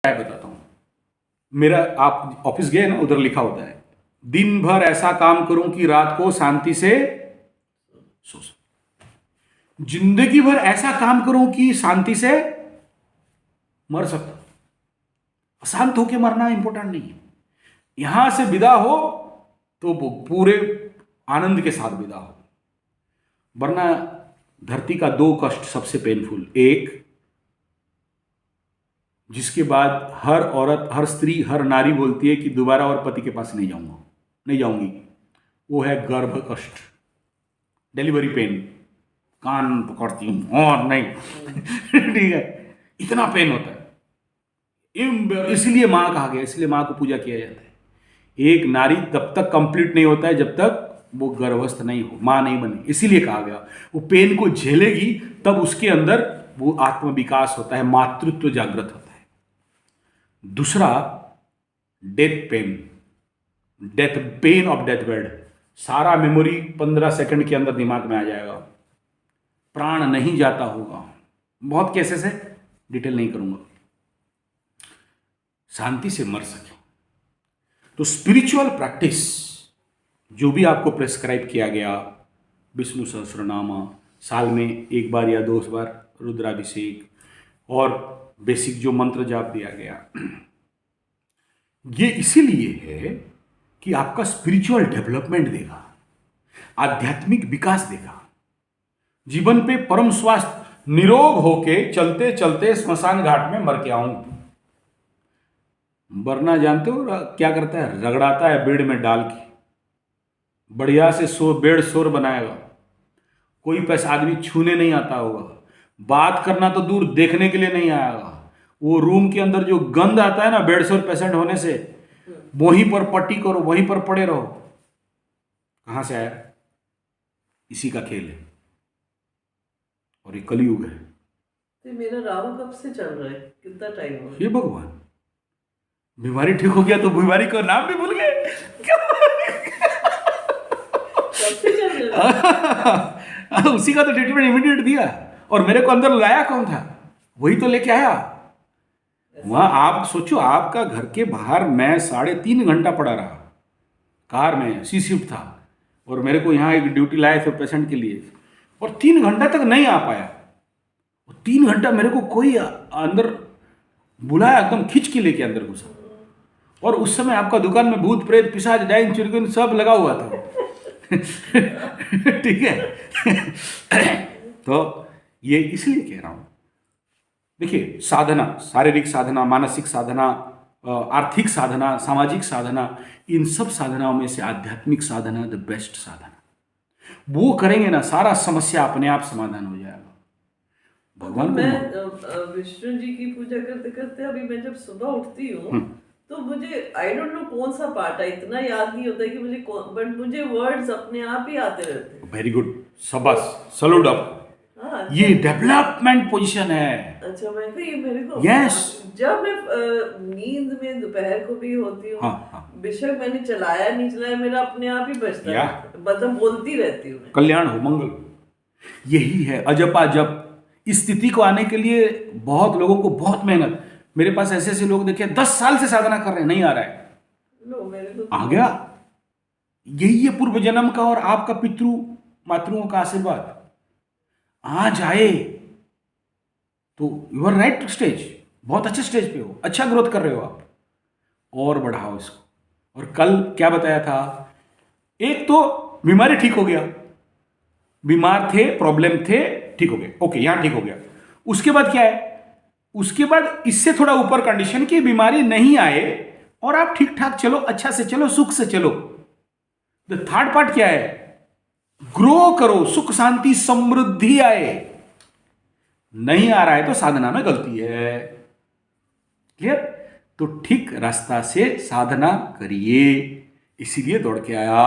मैं बताता हूँ। मेरा, आप ऑफिस गए ना, उधर लिखा होता है, दिन भर ऐसा काम करूं कि रात को शांति से सो सकूं। जिंदगी भर ऐसा काम करूं कि शांति से मर सकता। अशांत होके मरना इंपॉर्टेंट नहीं है। यहां से विदा हो तो वो पूरे आनंद के साथ विदा हो, वरना धरती का दो कष्ट सबसे पेनफुल। एक, जिसके बाद हर औरत, हर स्त्री, हर नारी बोलती है कि दोबारा और पति के पास नहीं जाऊंगा, नहीं जाऊंगी, वो है गर्भ कष्ट, डिलीवरी पेन। कान पकड़ती हूं और नहीं ठीक है, इतना पेन होता है। इसलिए मां कहा गया, इसलिए मां को पूजा किया जाता है। एक नारी तब तक कंप्लीट नहीं होता है जब तक वो गर्भस्थ नहीं हो, मां नहीं बने। इसीलिए कहा गया वो पेन को झेलेगी तब उसके अंदर वो आत्म विकास होता है, मातृत्व जागृत होता है। दूसरा, death pain, death pain of death bed. सारा मेमोरी 15 सेकंड के अंदर दिमाग में आ जाएगा, प्राण नहीं जाता होगा। बहुत केसेस है, डिटेल नहीं करूंगा। शांति से मर सके तो स्पिरिचुअल प्रैक्टिस जो भी आपको प्रेस्क्राइब किया गया, विष्णु सहस्रनामा, साल में एक बार या 2 बार रुद्राभिषेक, और बेसिक जो मंत्र जाप दिया गया, ये इसीलिए है कि आपका स्पिरिचुअल डेवलपमेंट देगा, आध्यात्मिक विकास देगा, जीवन पे परम स्वास्थ्य, निरोग होके चलते चलते स्मशान घाट में मर के आऊं। वरना जानते हो क्या करता है? रगड़ाता है बेड में डाल के, बढ़िया से बेड शोर बनाएगा, कोई पैसा आदमी छूने नहीं आता होगा, बात करना तो दूर, देखने के लिए नहीं आएगा। वो रूम के अंदर जो गंध आता है ना बेड शोर पेशेंट होने से, वहीं पर पट्टी करो, वहीं पर पड़े रहो। कहां से आया? इसी का खेल है, और ये कलयुग है। तो मेरा राहु कब से चल रहा है, कितना टाइम हो गया? हे भगवान, बीमारी ठीक हो गया तो बीमारी का नाम भी भूल गए कब से चल रहा है? उसी का तो ट्रीटमेंट इमीडिएट दिया, और मेरे को अंदर लाया कौन था? वही तो लेके आया। वहां आप सोचो, आपका घर के बाहर मैं 3.5 घंटा पड़ा रहा, कार में, सी शिफ्ट था, और मेरे को यहाँ एक ड्यूटी लाए थे पेशेंट के लिए, और 3 घंटा तक नहीं आ पाया। 3 घंटा मेरे को कोई अंदर बुलाया, एकदम खींच के लेके अंदर घुसा, और उस समय आपका दुकान में भूत प्रेत पिशाच डाइन चिरगुन सब लगा हुआ था ठीक है तो ये इसलिए कह रहा हूं, देखिए, साधना, शारीरिक साधना, मानसिक साधना, आर्थिक साधना, सामाजिक साधना, इन सब साधनाओं में से आध्यात्मिक साधना द बेस्ट साधना। वो करेंगे ना, सारा समस्या अपने आप समाधान हो जाएगा। भगवान को मैं विष्णु जी की पूजा करते करते अभी मैं जब सुबह उठती हूँ तो मुझे आई डोंट नो कौन सा पार्ट है, इतना याद नहीं होता कि मुझे, बट मुझे वर्ड्स अपने आप ही आते रहते हैं। वेरी गुड, शाबाश, सैल्यूट आप। हाँ, ये डेवलपमेंट पोजीशन है। अच्छा, मैं कही मेरे को Yes. जब मैं नींद में दोपहर को भी होती हूँ, हाँ। बेशक मैंने चलाया नहीं चलाया, मेरा अपने आप ही बजता है, मतलब बोलती रहती हूँ मैं। कल्याण हो, मंगल। यही है अजपा जप। इस स्थिति को आने के लिए बहुत लोगों को बहुत मेहनत, मेरे पास ऐसे ऐसे लोग देखे 10 साल से साधना कर रहे हैं, नहीं आ रहा है। लो, मेरे तो आ गया। यही है पूर्व जन्म का और आपका पितृ मातृओं का आशीर्वाद। आ जाए तो यू आर राइट स्टेज, बहुत अच्छे स्टेज पे हो, अच्छा ग्रोथ कर रहे हो आप, और बढ़ाओ इसको। और कल क्या बताया था? एक तो बीमारी ठीक हो गया, बीमार थे, प्रॉब्लम थे, ठीक हो गए, ओके, यहां ठीक हो गया। उसके बाद क्या है? उसके बाद इससे थोड़ा ऊपर कंडीशन की बीमारी नहीं आए और आप ठीक ठाक चलो, अच्छा से चलो, सुख से चलो। द थर्ड पार्ट क्या है? ग्रो करो, सुख शांति समृद्धि आए। नहीं आ रहा है तो साधना में गलती है। क्लियर? तो ठीक रास्ता से साधना करिए, इसीलिए दौड़ के आया।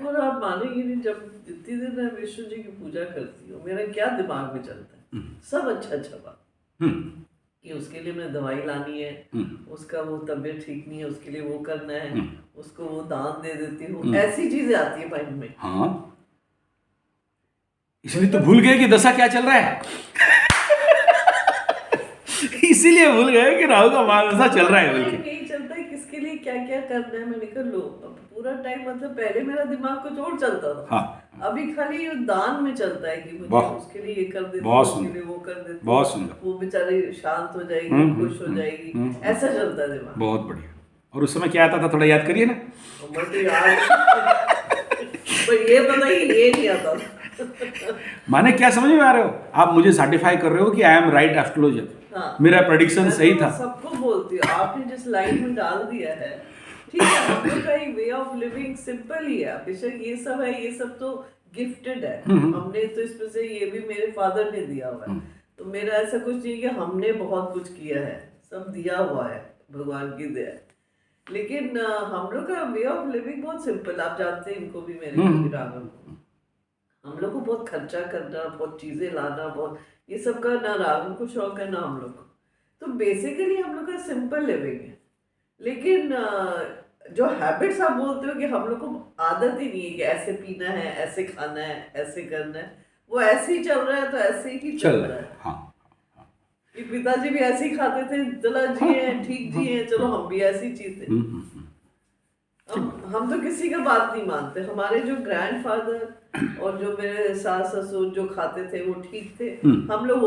और आप मानेंगे नहीं, जब जितनी देर मैं विष्णु जी की पूजा करती हूँ, मेरा क्या दिमाग में चलता है, सब अच्छा अच्छा बात कि उसके लिए मैंने दवाई लानी है, उसका वो तबीयत ठीक नहीं है, उसके लिए वो करना है, उसको वो दान दे देती हूँ, ऐसी चीजें आती है माइंड में। हाँ, इसलिए तो भूल गए कि दशा क्या चल रहा है इसीलिए भूल गए कि राहु का मानसा चल रहा है बोल के। नहीं चलता है किसके लिए क्या क्या करना है, मैंने कहा लो अब पूरा टाइम, मतलब पहले मेरा दिमाग कुछ और चलता था। हाँ। अभी खाली दान में चलता है कि मुझे वाह। उसके लिए ये कर देते, बहुत उसके सुंदर। लिए वो कर देते, बहुत सुंदर। वो बेचारी शांत हो जाएगी, खुश हो जाएगी, ऐसा चलता है दिमाग। बहुत बढ़िया। और उस समय क्या आता था, थोड़ा याद करिए ना। मुझे याद पर ये पता ही ये नहीं आता था। माने क्या समझ में आ रहे हो आप, मुझे सर्टिफाई कर रहे हो कि आई एम राइट एस्ट्रोलॉजर। हाँ। मेरा प्रेडिक्शन मैं सही तो था। सबको बोलती हूँ, आपने जिस लाइन में डाल दिया है, ठीक है, हम लोग का वे ऑफ लिविंग सिंपल ही है। बेशक ये सब है, ये सब तो गिफ्टेड है, हमने तो इसमें से ये भी मेरे फादर ने दिया हुआ है। तो मेरा ऐसा कुछ नहीं कि हमने बहुत कुछ किया है, सब दिया हुआ है, भगवान की दया है। लेकिन हम लोग का वे ऑफ लिविंग बहुत सिंपल, आप जानते हैं इनको भी, मेरे को भी, राघव को। हम लोग को बहुत खर्चा करना, बहुत चीजें लाना, बहुत ये सब का ना राघव को शौक है ना हम लोग को। तो बेसिकली हम लोग का सिंपल लिविंग है। लेकिन जो हैबिट्स आप बोलते हो कि हम लोग को आदत ही नहीं है कि ऐसे पीना है, ऐसे खाना है, ऐसे करना है, वो ऐसे ही चल रहा है, तो ऐसे ही चल रहा है। हाँ। कि पिताजी भी ऐसे ही खाते थे, चला जिए ठीक जिए, चलो हम भी ऐसी चीज थे। हम तो किसी का बात नहीं मानते। हमारे जो ग्रैंडफादर और जो मेरे सास ससुर जो खाते थे वो ठीक थे, हम लोग